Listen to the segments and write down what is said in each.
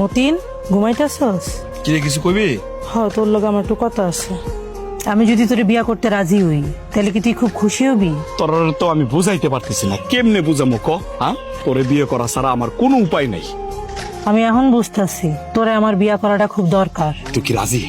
মতিন ঘুমাইতেছস? কি রে, কিছু কইবি? হ্যাঁ, তোর লগে আমার একটু কথা আছে। আমি যদি তোরে বিয়া করতে রাজি হই তাহলে কি তুই খুব খুশি হবি? তোর তো আমি বুঝাইতে পারতেছি না, কেমনে বুঝামো ক? হ্যাঁ, তোরে বিয়ে করা ছাড়া আমার কোনো উপায় নাই। আমি এখন বুঝতেছি তোরে আমার বিয়া করাটা খুব দরকার। তুই কি রাজি?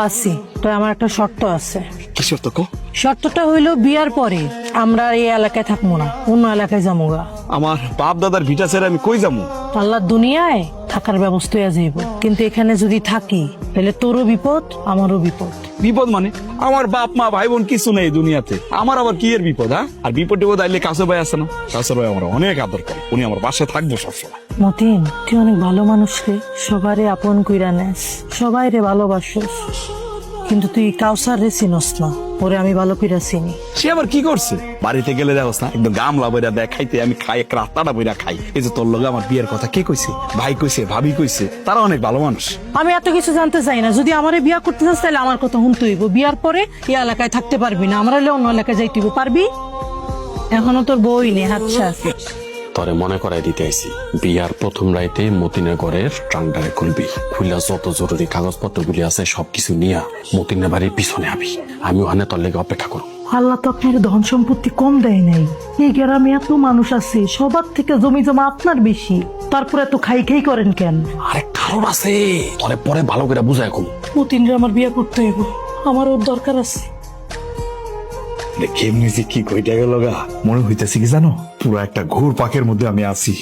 আছি। তোর আমার একটা শর্ত আছে। কি শর্ত ক? শর্তটা হইলো বিয়ার পরে আমরা আর এই এলাকায় থাকবো না, অন্য এলাকায় যামুগা। আমার বাপ দাদার ভিটা ছেড়ে আমি কই যাবো? আল্লাহর দুনিয়ায় থাকার ব্যবস্থা হয়ে যাইব, কিন্তু এখানে যদি থাকি তাহলে তোরও বিপদ আমারও বিপদ। বিপদ মানে? আমার বাপ মা ভাই বোন কিছু নেই দুনিয়াতে, আমার আবার কি এর বিপদ? হ্যাঁ, আর বিপদ টিপদ আইলে কাছে ভাই আছে না? কাছে ভাই আমার অনেক আদর করে, উনি আমার বাসায় থাকবো সবসময়। মতিন, তুই অনেক ভালো মানুষ রে, সবারে আপন কইরা নেস, সবাই রে ভালোবাসস, কিন্তু তুই কাউসার রে চিনস না। ওরে আমি ভালো কইরা চিনি। সে আবার কি করছে? বাড়িতে গেলে দেখোস না, একদম গামলা বইরা দেয় খাইতে, আমি খাই এক রাস্তাটা বইরা খাই। এই যে তোর লগে আমার বিয়ের কথা কে কইছে? ভাই কইছে, ভাবি কইছে, তারা অনেক ভালো মানুষ। আমি এত কিছু জানতে চাই না। যদি আমারে বিয়া করতে চাস তাহলে আমার কথা শুনতে হইব। বিয়ার পরে এই এলাকায় থাকতে পারবি না, আমরা অন্য এলাকায় যাইতে হইব। পারবি? এখনো তোর বই নেই, হাতছা আছে। তরে মনে করাই দিতে আইছি, বিয়ার প্রথম রাইতে মতিনের ঘরের ট্রাঙ্কটারে খুলবি, খুললা যত জরুরি কাগজপত্র গুলি আছে সবকিছু নিয়া মতিনের বাড়ির পিছনে আবি। আমি ওখানে তোর লেগে অপেক্ষা করব। আল্লাহ তো আপনার ধন সম্পত্তি কম দেয় নাই। এই গ্রামে এত মানুষ আছে, সবার থেকে জমি জমা আপনার বেশি, তারপরে এত খাই খাই করেন কেন? আরে কারণ আছে, তোরে পরে ভালো করে বুঝায় কম। মতিনরে আমার বিয়া করতে হইব, আমার ওর দরকার আছে। কেমনি যে কি কইটা গেল গা, মনে হইতেছে কি জানো, পুরো একটা ঘুর পাকের মধ্যে আমি আছি।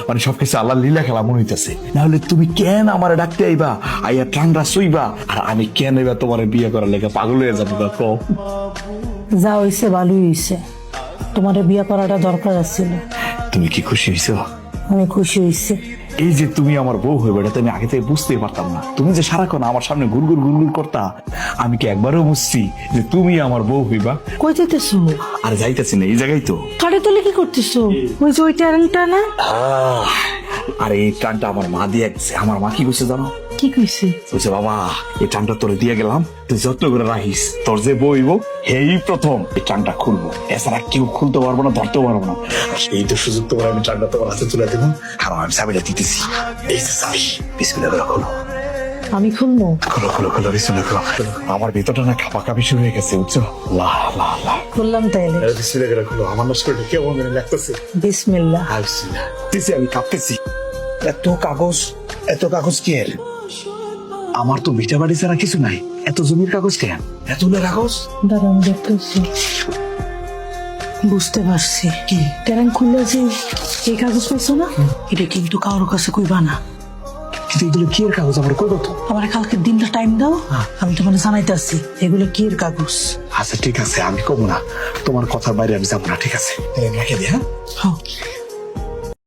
মানে সবকিছু আল্লাহ লীলা খেলা মনে হইতেছে। না হলে তুমি কেন আমার ডাকতে আইবা, আইয়া ট্রাংরা শুইবা, আর আমি কেন এবার তোমার বিয়ে করার লেগে পাগল হয়ে যাবো? কও। যা হইছে ভালোই হইছে, তোমার বিয়া করাটা দরকার আছিল। তুমি কি খুশি হইছো? আমি খুশি হইছি। এই যে তুমি আমার বউ হইবে, এটা তো আমি আগে থেকে বুঝতেই পারতাম না। তুমি যে সারাক্ষণ আমার সামনে গুড়গুড় গুড়গুড় করতা, আমি কি একবারও বুঝছি যে তুমি আমার বউ হইবা? কই যাইতেছো? আর যাইতেছি না, এই জায়গায় তো। কারে তোলে কি করতেছো? ওই যে ওই ট্যালেন্টটা না? আর এই টানটা আমার মা দিয়ে গেছে। আমার মা কি কইছে জানো? কি কইছে? বলছে, বাবা এই টানটা তোরে দিয়ে গেলাম, তুই যত্ন করে রাখিস। তোর যে বইব এই প্রথম এই টানটা খুলবো, এছাড়া কেউ খুলতে পারবো না, ধরতেও পারবো না। এই তো সুযোগ, তোমার আমি টানটা তোমার হাতে তুলে দেবো। আর আমি চাবিটা দিতেছি, এই যে চাবি, বিসমিল্লাহ করে খোলো। আমি খুলবো? খোলো খোলো খোলো, বিসমিল্লাহ করো। আমার ভিতরটা না কাঁপাকাঁপি শুরু হয়ে গেছে, বুঝছো? আল্লাহ আল্লাহ আল্লাহ। খুললাম তাইলে। বিসমিল্লাহ করে খোলো। আমার না শরীরে কেমন জানি লাগতেছে। বিসমিল্লাহ। বিসমিল্লাহ। দিছি, আমি কাঁপতেছি। এত কাগজ, এত কাগজ কি এর? আমার তো ভিটা বাড়ি ছাড়া কিছু নাই, এত জমির কাগজ কেন? এতগুলো কাগজ? দাঁড়ান দেখতেছি, বুঝতে পারছি। কি ট্যালেন্ট খুললে যে এই কাগজ পাইছো না, এটা কিন্তু কারোর কাছে কইবা না। কিন্তু এগুলো কি এর কাগজ? আমার কই তো। আমার কালকে দিনটা টাইম দাও, আমি তোমাকে জানাইতেছি এগুলো কি এর কাগজ। আচ্ছা ঠিক আছে, আমি কব না, তোমার কথার বাইরে আমি যাবো না, ঠিক আছে? রেখে দিই। হ্যাঁ।